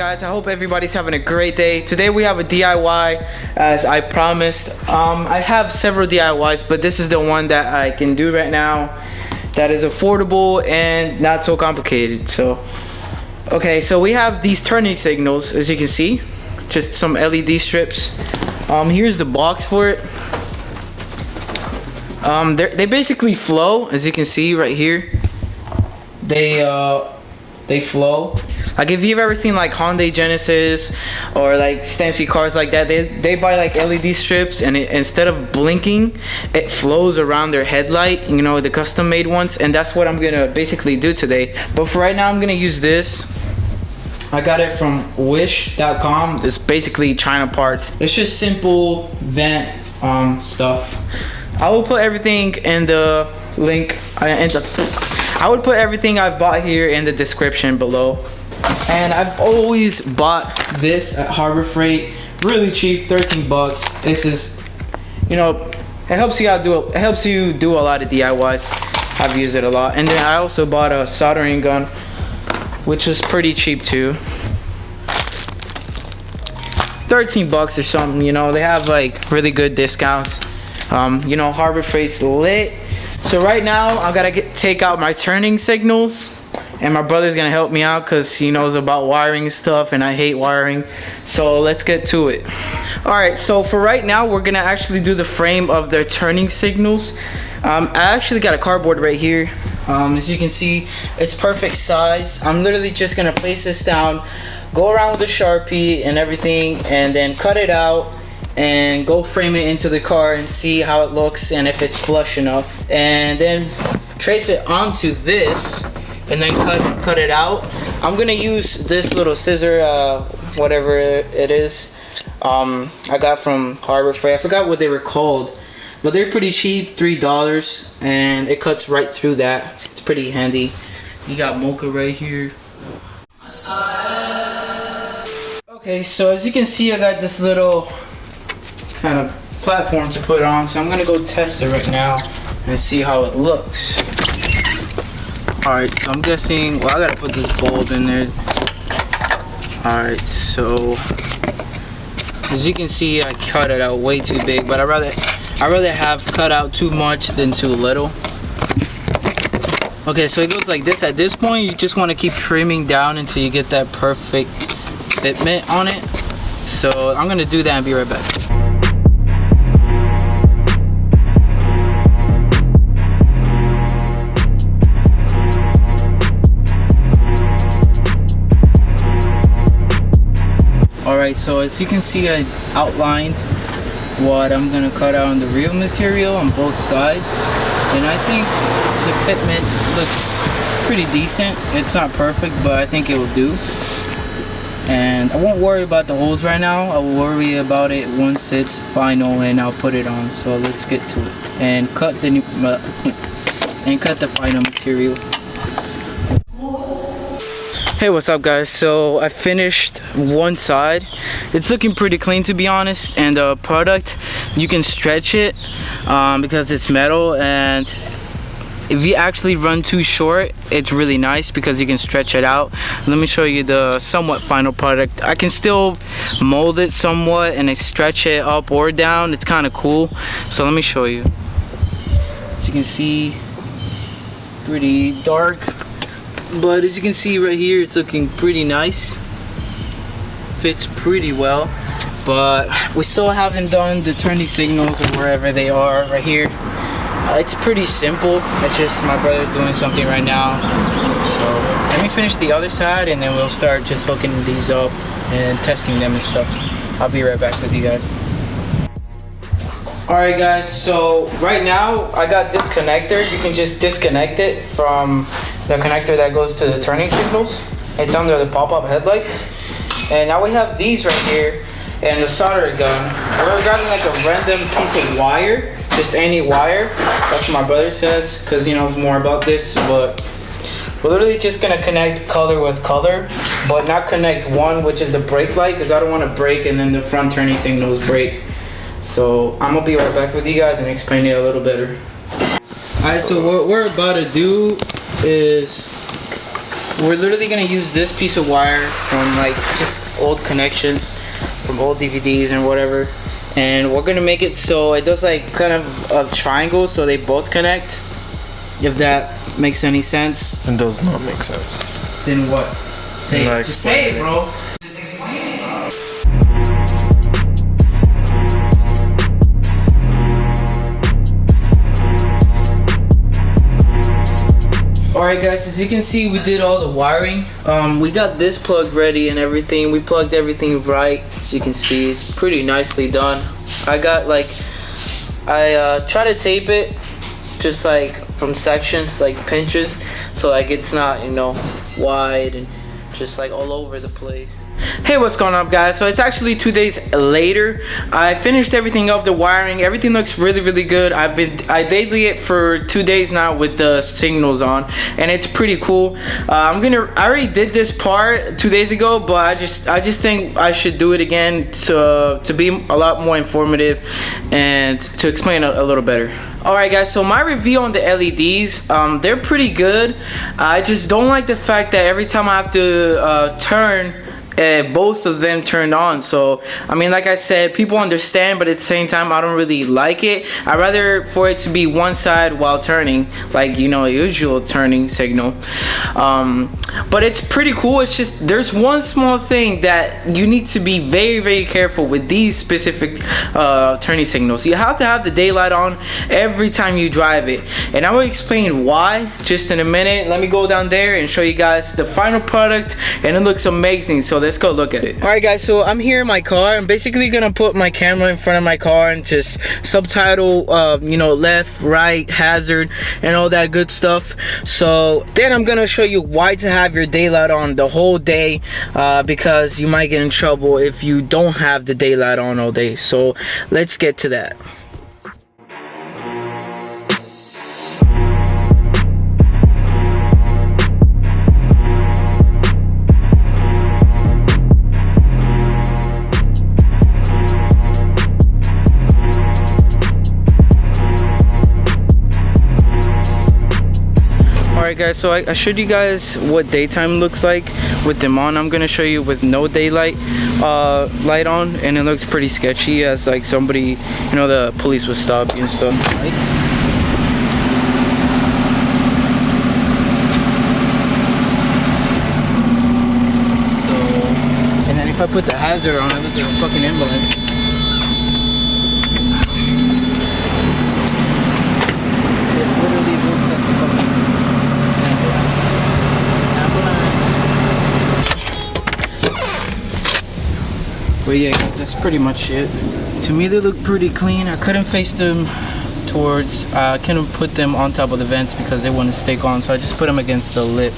guys? I hope everybody's having a great day. Today we have a DIY as I promised. I have several DIYs, but this is the one that I can do right now that is affordable and not so complicated. So we have these turning signals, as you can see, just some LED strips. Here's the box for it. They basically flow, as you can see right here. They flow. Like if you've ever seen like Hyundai Genesis or like fancy cars like that, they buy like LED strips, and instead of blinking, it flows around their headlight, you know, the custom made ones. And that's what I'm gonna basically do today. But for right now, I'm gonna use this. I got it from wish.com. It's basically China parts. It's just simple vent stuff. I will put everything in the link. I would put everything I've bought here in the description below. And I've always bought this at Harbor Freight, really cheap, 13 bucks. This is, you know, it helps you out. It helps you do a lot of DIYs. I've used it a lot. And then I also bought a soldering gun, which was pretty cheap too. 13 bucks or something. You know, they have like really good discounts. You know, Harbor Freight's lit. So right now I gotta take out my turning signals, and my brother's gonna help me out because he knows about wiring stuff and I hate wiring. So let's get to it. Alright, so for right now we're gonna actually do the frame of the turning signals. I actually got a cardboard right here. As you can see, it's perfect size. I'm literally just gonna place this down, go around with a Sharpie and everything, and then cut it out and go frame it into the car and see how it looks and if it's flush enough, and then trace it onto this and then cut it out. I'm gonna use this little scissor, whatever it is, I got from Harbor Freight. I forgot what they were called, but they're pretty cheap, $3, and it cuts right through that. It's pretty handy. You got mocha right here. Okay, so as you can see, I got this little kind of platform to put on, so I'm gonna go test it right now and see how it looks. Alright, so I'm guessing, well, I gotta put this bulb in there. Alright, so as you can see, I cut it out way too big, but I'd rather have cut out too much than too little. Okay, so it goes like this. At this point, you just want to keep trimming down until you get that perfect fitment on it. So I'm gonna do that and be right back. Alright, so as you can see, I outlined what I'm gonna cut out on the real material on both sides, and I think the fitment looks pretty decent. It's not perfect, but I think it will do. And I won't worry about the holes right now. I'll worry about it once it's final and I'll put it on. So let's get to it and cut the final material. Hey, what's up guys? So I finished one side. It's looking pretty clean, to be honest, and the product, you can stretch it because it's metal, and if you actually run too short, it's really nice because you can stretch it out. Let me show you the somewhat final product. I can still mold it somewhat and stretch it up or down. It's kind of cool, so let me show you. As you can see, pretty dark, but as you can see right here, it's looking pretty nice. Fits pretty well, but we still haven't done the turning signals or wherever they are right here. It's pretty simple. It's just my brother's doing something right now. So let me finish the other side and then we'll start just hooking these up and testing them and stuff. I'll be right back with you guys. Alright guys, so right now I got this connector. You can just disconnect it from the connector that goes to the turning signals. It's under the pop-up headlights. And now we have these right here and the solder gun. I've gotten like a random piece of wire, just any wire. That's what my brother says, because he knows more about this. But we're literally just gonna connect color with color, but not connect one, which is the brake light, because I don't want to break and then the front turning signals break. So I'm gonna be right back with you guys and explain it a little better. Alright, so what we're about to do is we're literally gonna use this piece of wire from like just old connections from old DVDs and whatever, and we're gonna make it so it does like kind of a triangle so they both connect, if that makes any sense. It does not make sense. Then what? Say it. Just say it, bro. Just explain it, Alright guys, as you can see, we did all the wiring. We got this plug ready and everything. We plugged everything right. As you can see, it's pretty nicely done. I try to tape it just like from sections, like pinches, so like it's not, you know, wide and just like all over the place. Hey, what's going on guys? So it's actually 2 days later. I finished everything up, the wiring, everything looks really good. I daily it for 2 days now with the signals on, and it's pretty cool. I already did this part 2 days ago, but I just think I should do it again to be a lot more informative and to explain a little better. Alright guys, so my review on the LEDs, they're pretty good. I just don't like the fact that every time I have to turn, both of them turned on. So I mean, like I said, people understand, but at the same time I don't really like it. I'd rather for it to be one side while turning, like, you know, a usual turning signal. But it's pretty cool. It's just there's one small thing that you need to be very careful with these specific turning signals. You have to have the daylight on every time you drive it, and I will explain why just in a minute. Let me go down there and show you guys the final product, and it looks amazing. So let's go look at it. Alright guys, so I'm here in my car. I'm basically gonna put my camera in front of my car and just subtitle, you know, left, right, hazard, and all that good stuff. So then I'm gonna show you why to have your daylight on the whole day, because you might get in trouble if you don't have the daylight on all day. So let's get to that. Alright guys, so I showed you guys what daytime looks like with them on. I'm gonna show you with no daylight light on, and it looks pretty sketchy, as like somebody, you know, the police would stop you and stuff. So, and then if I put the hazard on, it looks like a fucking ambulance. It literally looks like a fucking But yeah guys, that's pretty much it. To me they look pretty clean. I couldn't face them towards, I couldn't put them on top of the vents because they wouldn't stick on, so I just put them against the lip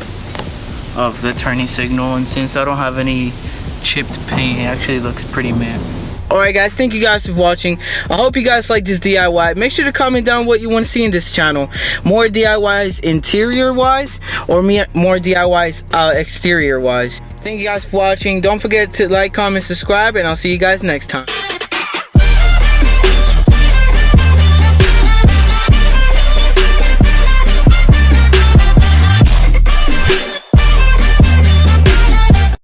of the turning signal, and since I don't have any chipped paint, it actually looks pretty matte. Alright guys, thank you guys for watching. I hope you guys like this DIY. Make sure to comment down what you want to see in this channel. More DIYs interior wise, or more DIYs exterior wise. Thank you guys for watching. Don't forget to like, comment, subscribe, and I'll see you guys next time.